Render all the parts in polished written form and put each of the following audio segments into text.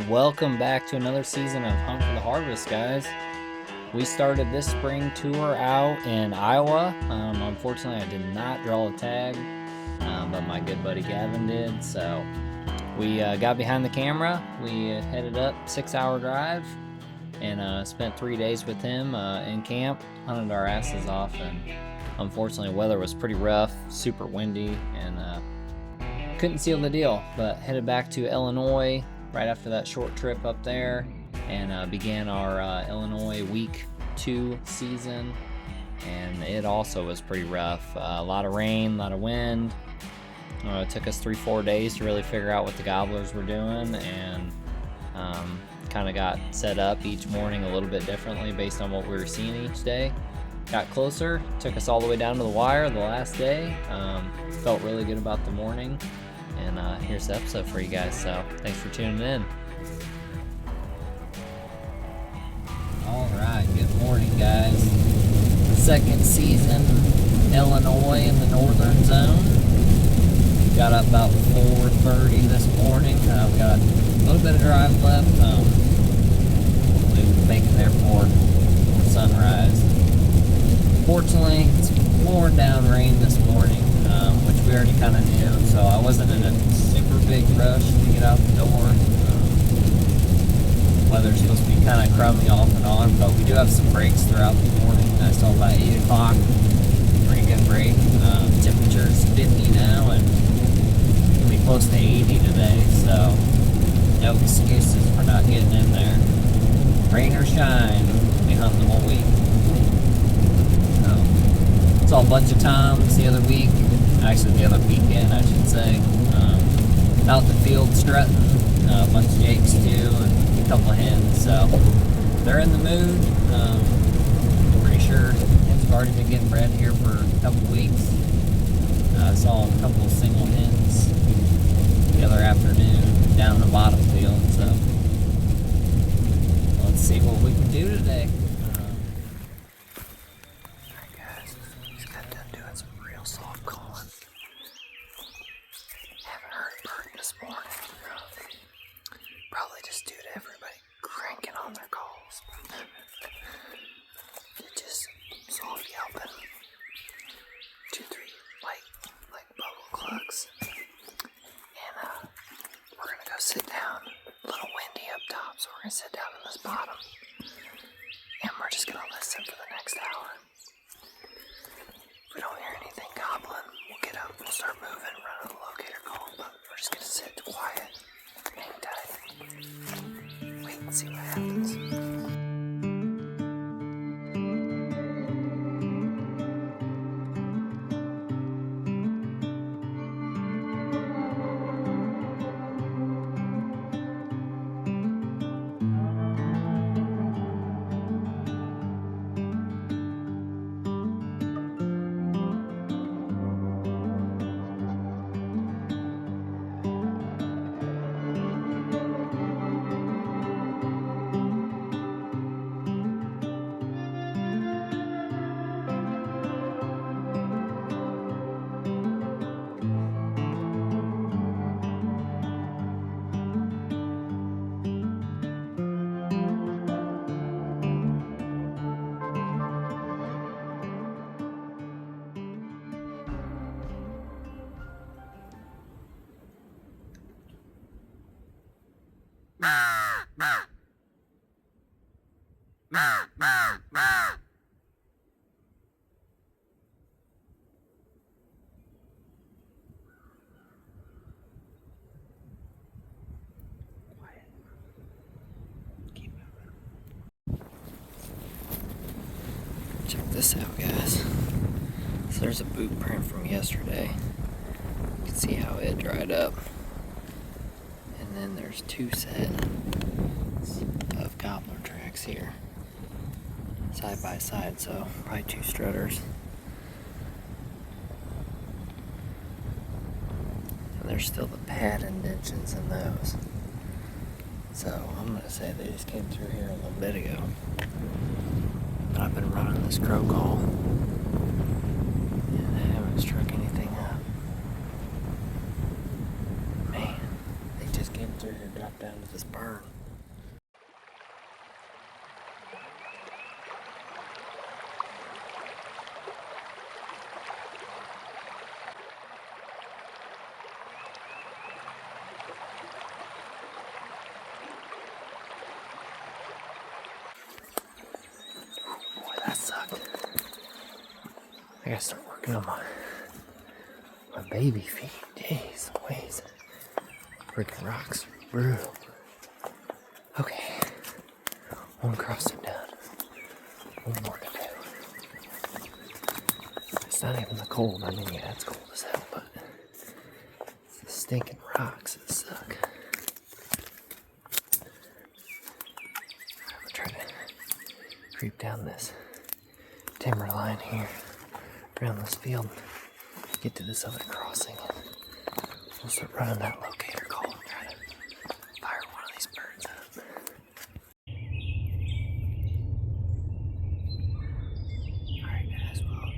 Welcome back to another season of Hunt for the Harvest, guys. We started this spring tour out in Iowa. Unfortunately, I did not draw a tag, but my good buddy Gavin did. So we got behind the camera. We headed up 6-hour drive and spent 3 days with him in camp. Hunted our asses off, and unfortunately, weather was pretty rough, super windy, and couldn't seal the deal. But headed back to Illinois right after that short trip up there, and began our Illinois week 2 season, and it also was pretty rough. A lot of rain, a lot of wind. It took us 3-4 days to really figure out what the gobblers were doing, and kind of got set up each morning a little bit differently based on what we were seeing each day. Got closer, took us all the way down to the wire the last day. Felt really good about the morning, and here's the episode for you guys, so thanks for tuning in. Alright, good morning, guys. The second season, Illinois in the northern zone. Got up about 4:30 this morning. We got a little bit of drive left. We'll make it there for sunrise. Fortunately, it's pouring down rain this morning, which we already kind of knew, so I wasn't in a super big rush to get out the door. Weather's supposed to be kind of crummy off and on, but we do have some breaks throughout the morning. I saw about 8 o'clock, pretty good break. Temperature's 50 now, and it'll be close to 80 today, so no excuses for not getting in there. Rain or shine, we hunt the whole week. Saw a bunch of times the other week, actually the other weekend I should say, out in the field strutting, a bunch of jakes too, and a couple of hens, so they're in the mood. Pretty sure hens have already been getting bred here for a couple weeks. I saw a couple of single hens the other afternoon down in the bottom field, so let's see what we can do today. Sit down, a little windy up top, so we're gonna sit down in this bottom, and we're just gonna listen for the next hour. If we don't hear anything gobbling, we'll get up, we'll start moving, run a locator call, but we're just gonna sit quiet, hang tight, wait and see what happens. Check this out, guys. So there's a boot print from yesterday. You can see how it dried up. And then there's 2 sets of gobbler tracks here, side by side, so probably 2 strutters. And there's still the pad indentions in those. So I'm gonna say they just came through here a little bit ago. But I've been running this crow call, and I haven't struck anything up. Man, they just came through here, drop down to this burn. Boy, that sucked. I gotta start working on my baby feet. Jeez Louise. Freaking rocks are brutal. Okay. One crossing done. One more to do. It's not even the cold. I mean, yeah, it's cold as hell, but it's the stinking rocks that suck. I'm gonna try to creep down this timber line here, around this field, get to this other crossing, and we'll start running that locator call and try to fire one of these birds up. Alright guys, well,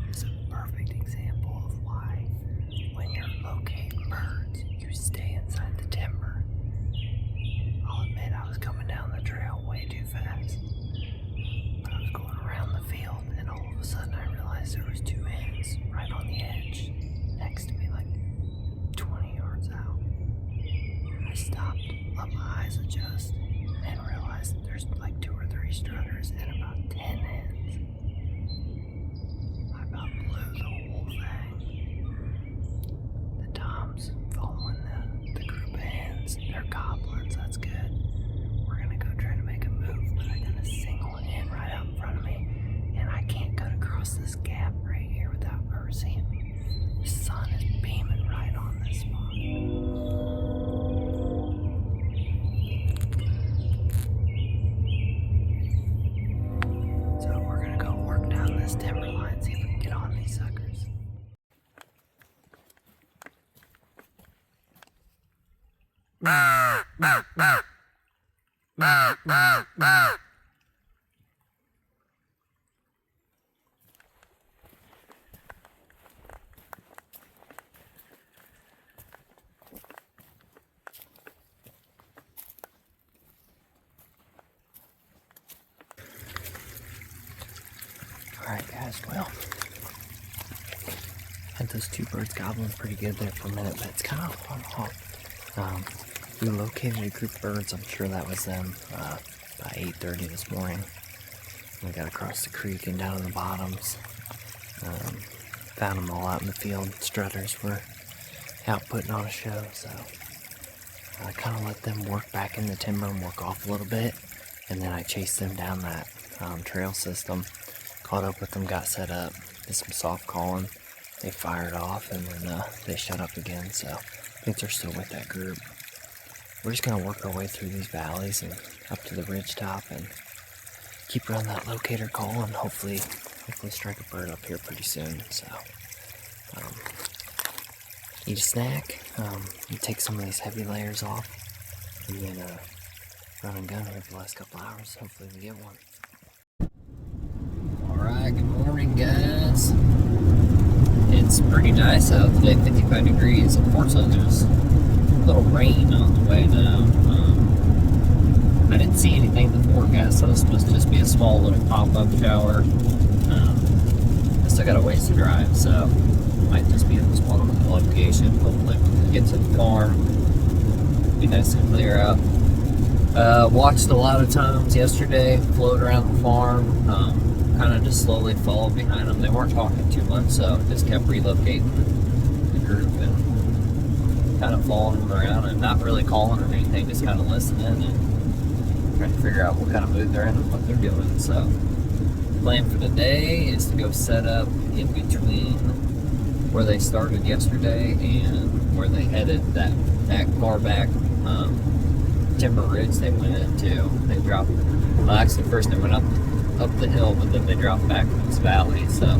this is a perfect example of why when you're locating birds, you stay inside the timber. I'll admit I was coming down the trail way too fast. But I was going around the field, and all of a sudden I realized there was two hens right on the edge next to me, like 20 yards out. I stopped, let my eyes adjust, and realized that there's like 2 or 3 strutters and about 10 hens. I about blew the whole thing. The toms following the group of hens, they're gobblers, that's good. We're gonna go try to make a move, but I got a single hen right out in front of me, and I can't cut across this gap right here without her seeing me. The sun is beaming right on this spot. So we're gonna go work down this timber line, see if we can get on these suckers. Alright guys, well, had those 2 birds gobbling pretty good there for a minute, but it's kind of on off. We located a group of birds, I'm sure that was them, by 8:30 this morning. We got across the creek and down to the bottoms. Found them all out in the field. Strutters were out putting on a show, so I kind of let them work back in the timber and work off a little bit, and then I chased them down that trail system. Caught up with them, got set up, did some soft calling. They fired off, and then they shut up again, so I think they're still with that group. We're just gonna work our way through these valleys and up to the ridge top and keep running that locator call and hopefully strike a bird up here pretty soon. So eat a snack, and take some of these heavy layers off, and then run and gun here for the last couple hours. Hopefully we get one. Alright, good morning guys. It's pretty nice out today, 55 degrees. Unfortunately there's a little rain on the way now. I didn't see anything in the forecast, so this must just be a small little pop-up shower. I still got a ways to drive, so might just be in this one location. Hopefully we'll get to the farm. Be nice and clear out. Watched a lot of times yesterday, float around the farm, kind of just slowly followed behind them. They weren't talking too much, so just kept relocating the group and kind of following them around and not really calling or anything, just kind of listening and trying to figure out what kind of mood they're in and what they're doing. So plan for the day is to go set up in between where they started yesterday and where they headed, that far back timber ridge they went into. They dropped, well actually first they went up the hill, but then they dropped back to this valley, so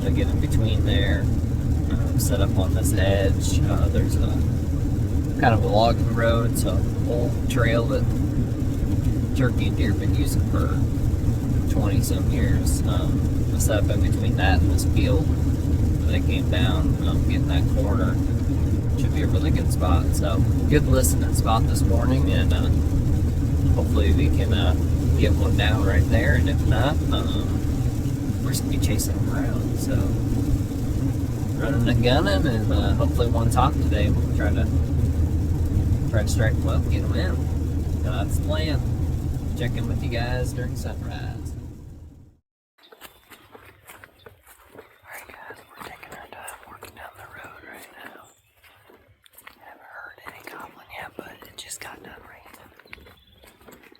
they get in between there, set up on this edge. There's a kind of a logging road, so old trail that turkey and deer have been using for 20 some years. I set up in between that and this field. They came down, getting that corner, should be a really good spot. So good listening spot this morning, and hopefully we can get one down right there. And if not, we're just gonna be chasing them around. So running and gunning, and hopefully one top today. We'll try to strike them up, get them in. That's the plan. Check in with you guys during sunrise. Alright guys, we're taking our time working down the road right now. Haven't heard any goblin yet, but it just got done raining.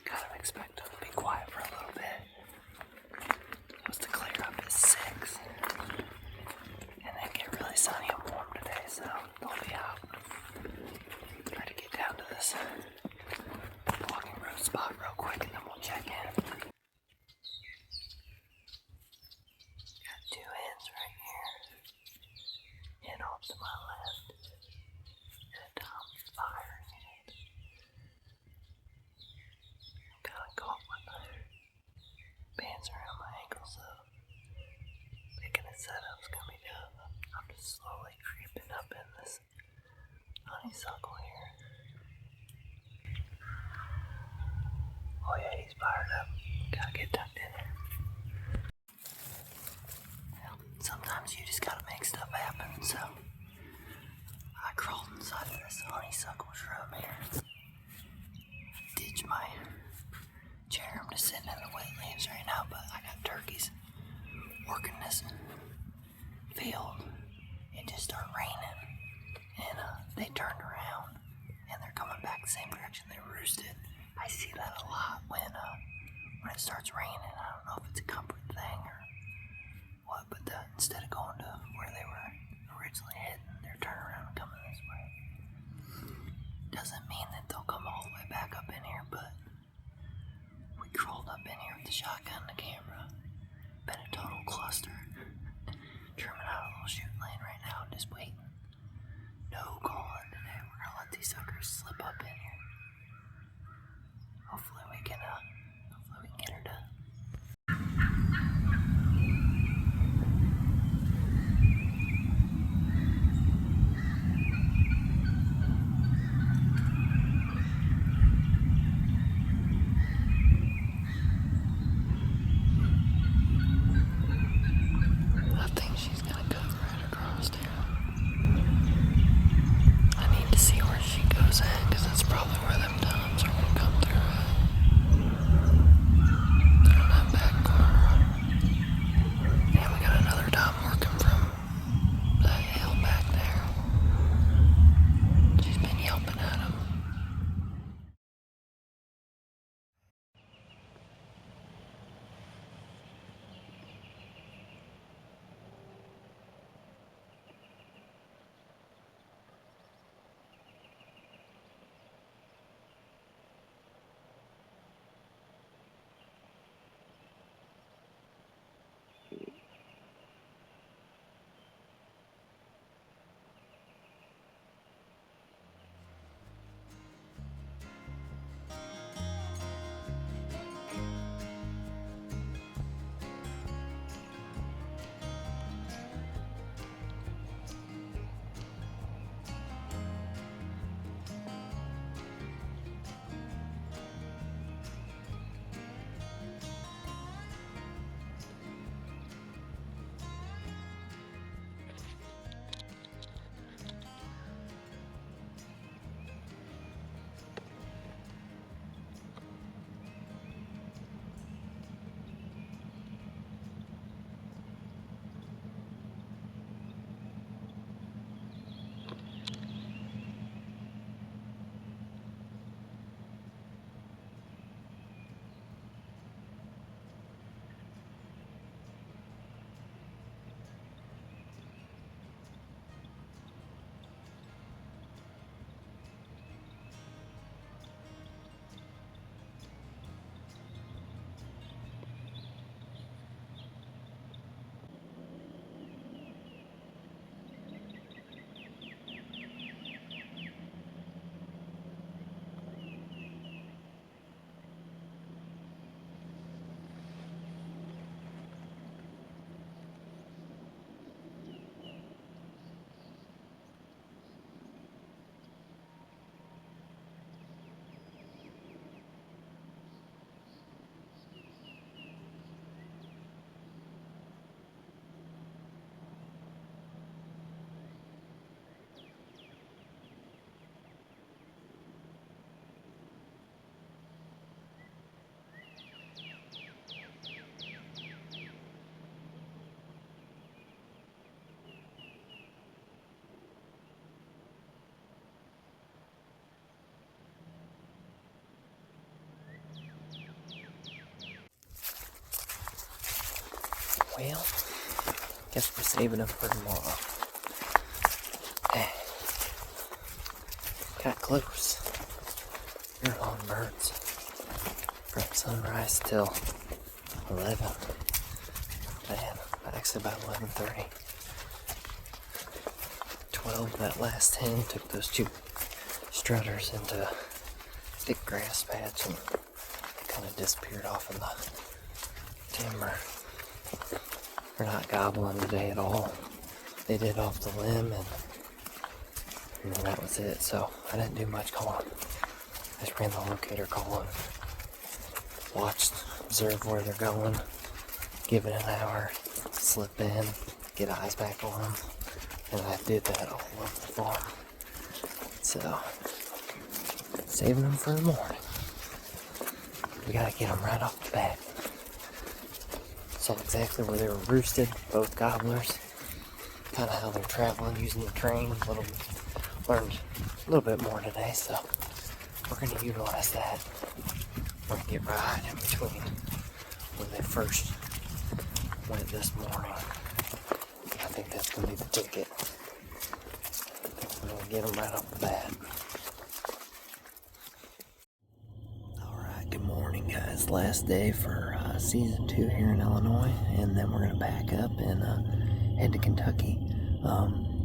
Kind of expect them to be quiet for a little bit. Supposed to clear up at 6. And then get really sunny and warm today, so they'll be out. Try to get down to this walking road spot real quick, and then we'll check in. Got 2 hens right here. Hen off to my left. And a tom firing it. Kinda caught with my bands around my ankles, so making a setup's gonna be tough. I'm just slowly creeping up in this honeysuckle here. Oh yeah, he's fired up. Gotta get tucked in there. Well, sometimes you just gotta make stuff happen, so I crawled inside of this honeysuckle shrub here. Ditch my chair. I'm just sitting in the wet leaves right now, but I got turkeys working this field. It just started raining, and they turned around, and they're coming back the same direction they roosted. I see that a lot when it starts raining. I don't know if it's a comfort thing or what, but instead of going to where they were originally heading, they're turning around and coming this way. Doesn't mean that they'll come all the way back up in here, but we crawled up in here with the shotgun and the camera. Been a total cluster. Trimming out a little shooting lane right now, just waiting. No calling today. We're gonna let these suckers slip up in here. Hopefully we can get her done. I think she's gonna cut right across here. I need to see where she goes at, because it's Well, guess we're saving them for tomorrow. Hey, got close. You're on birds from sunrise till 11. Man, actually about 11:30. 12, that last 10 took those two strutters into a thick grass patch and kind of disappeared off in the timber. They're not gobbling today at all. They did off the limb and then that was it. So I didn't do much calling. I just ran the locator call and watched, observed where they're going, give it an hour, slip in, get eyes back on them. And I did that all over the farm. So, saving them for the morning. We gotta get them right off the bat. Saw exactly where they were roosted, both gobblers. Kind of how they're traveling using the train. Learned a little bit more today, so we're gonna utilize that. We're gonna get right in between where they first went this morning. I think that's gonna be the ticket. We're gonna get them right off the bat. Alright, good morning guys. Last day for season 2 here in Illinois, and then we're gonna back up and head to Kentucky.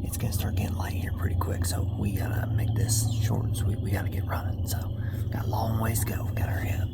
It's gonna start getting light here pretty quick, so we gotta make this short and sweet. We gotta get running, so got a long ways to go. We gotta hurry up.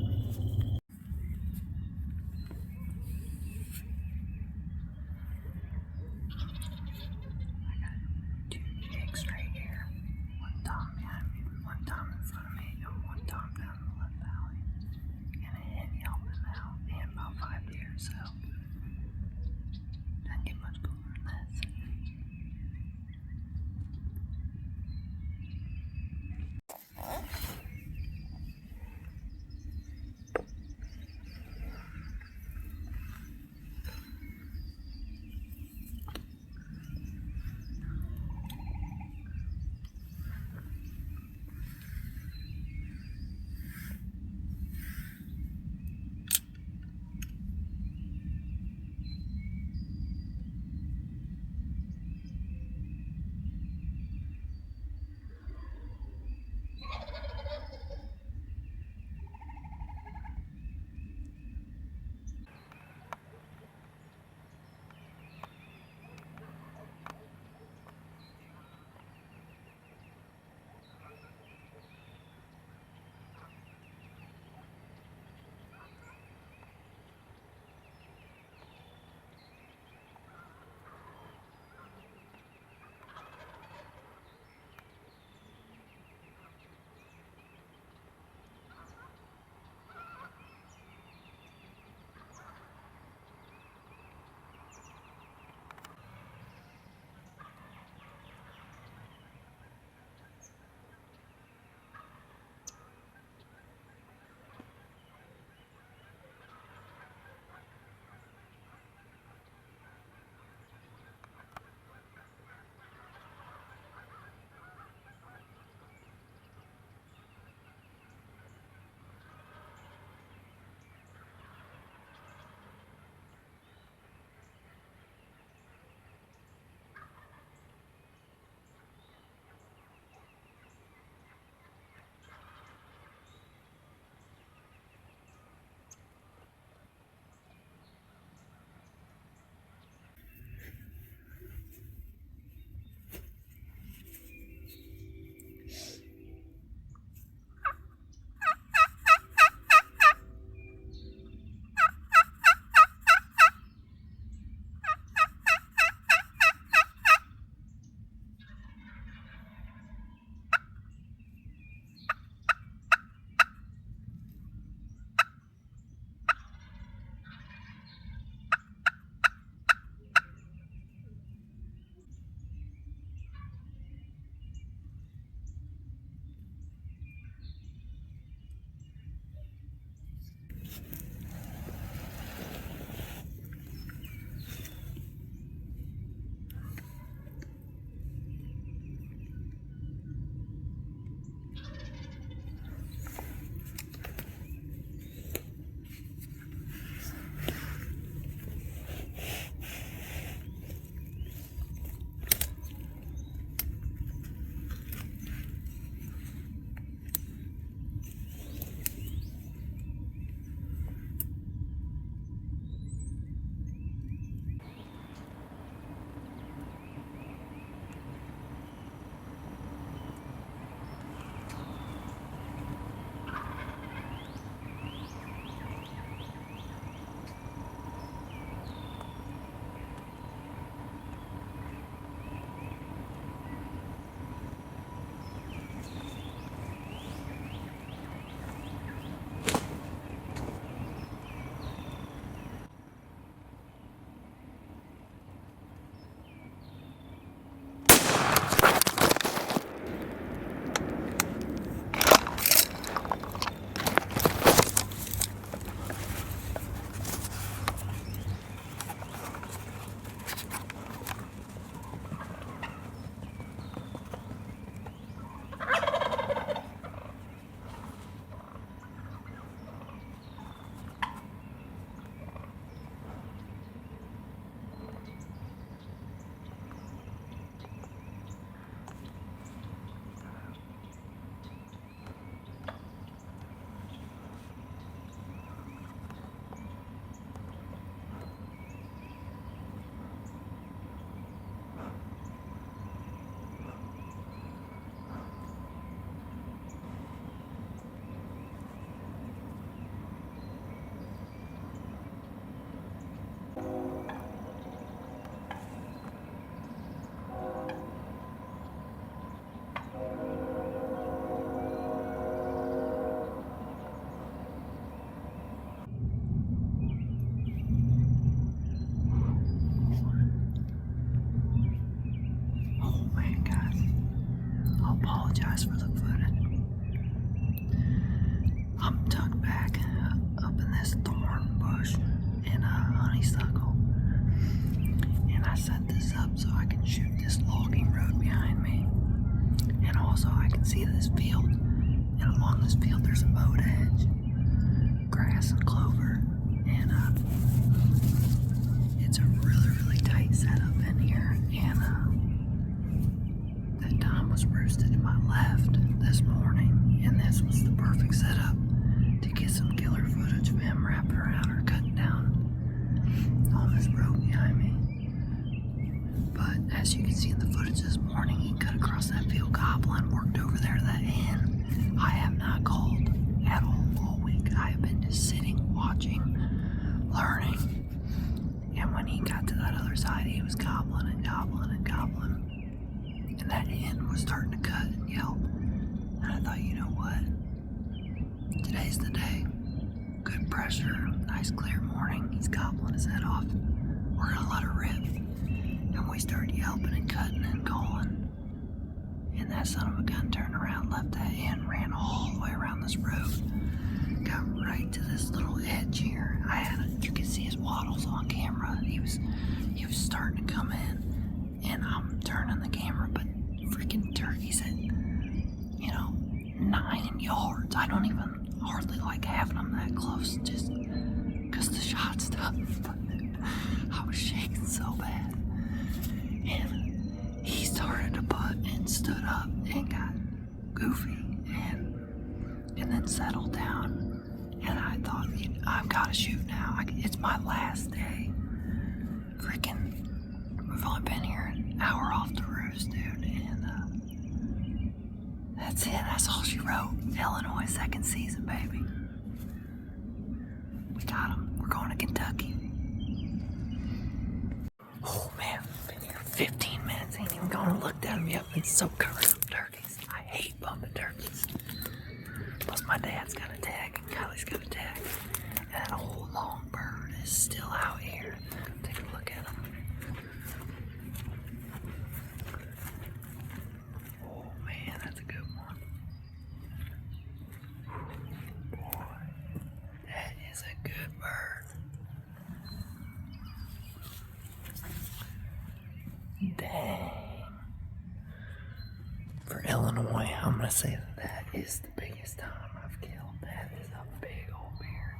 I'm tucked back up in this thorn bush and honeysuckle. And I set this up so I can shoot this logging road behind me. And also I can see this field. And along this field there's a mowed hedge, grass and clover. And it's a really tight setup in here. And that Tom was roosted to my left this morning. And this was the perfect setup to get some killer footage of him wrapping around or cutting down on this road behind me. But as you can see in the footage this morning, he cut across that field goblin, worked over there to that end. I have not called at all week. I have been just sitting, watching, learning. And when he got to that other side, he was gobbling and gobbling and gobbling. And that hen was starting to cut and yelp. And I thought, you know what? Today's the day. Good pressure, nice clear morning. He's gobbling his head off. We're gonna let her rip. And we started yelping and cutting and calling. And that son of a gun turned around, left that hen, ran all the way around this road. Got right to this little edge here. You could see his waddles on camera. He was starting to come in. And I'm turning the camera, but freaking turkey's at, 9 yards. I don't even hardly like having them that close, just because the shot's tough. I was shaking so bad. And he started to putt and stood up and got goofy and then settled down. And I thought, I've got to shoot now. It's my last day. Freaking, we've only been here an hour off the roost, dude. And that's it. That's all she wrote. Illinois second season, baby. We got him. We're going to Kentucky. Oh man, been here 15 minutes. Ain't even gonna look at me up. Been so covered up turkeys. I hate bumping turkeys. Plus my dad's got a tag and Kylie's got a tag. And that old long bird is still out here. Take a look at him. Oh man, that's a good one. Boy, that is a good bird. Dang. For Illinois, I'm gonna say that is the biggest time I've killed. That is a big old beard.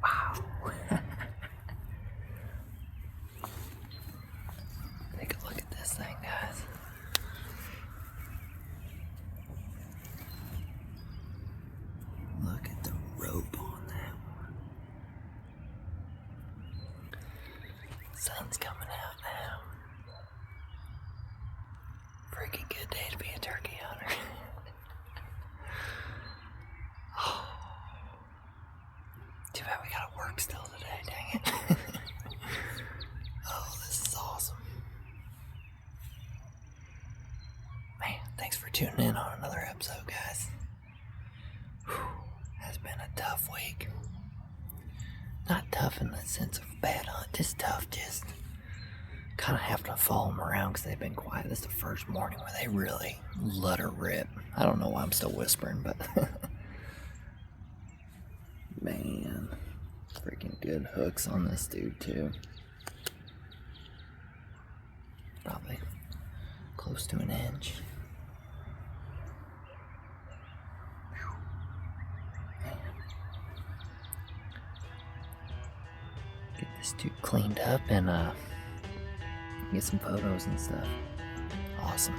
Wow. Take a look at this thing, guys. Look at the rope on that one. Sun's coming out now. Freaking good day to be a turkey hunter. Oh. Too bad we gotta work still today, dang it. Oh, this is awesome. Man, thanks for tuning in on another episode, guys. Has been a tough week. Not tough in the sense of bad hunt, just tough, just kind of have to follow them around because they've been quiet. This is the first morning where they really let her rip. I don't know why I'm still whispering, but man, freaking good hooks on this dude too. Probably close to an inch. Get this dude cleaned up and get some photos and stuff. Awesome.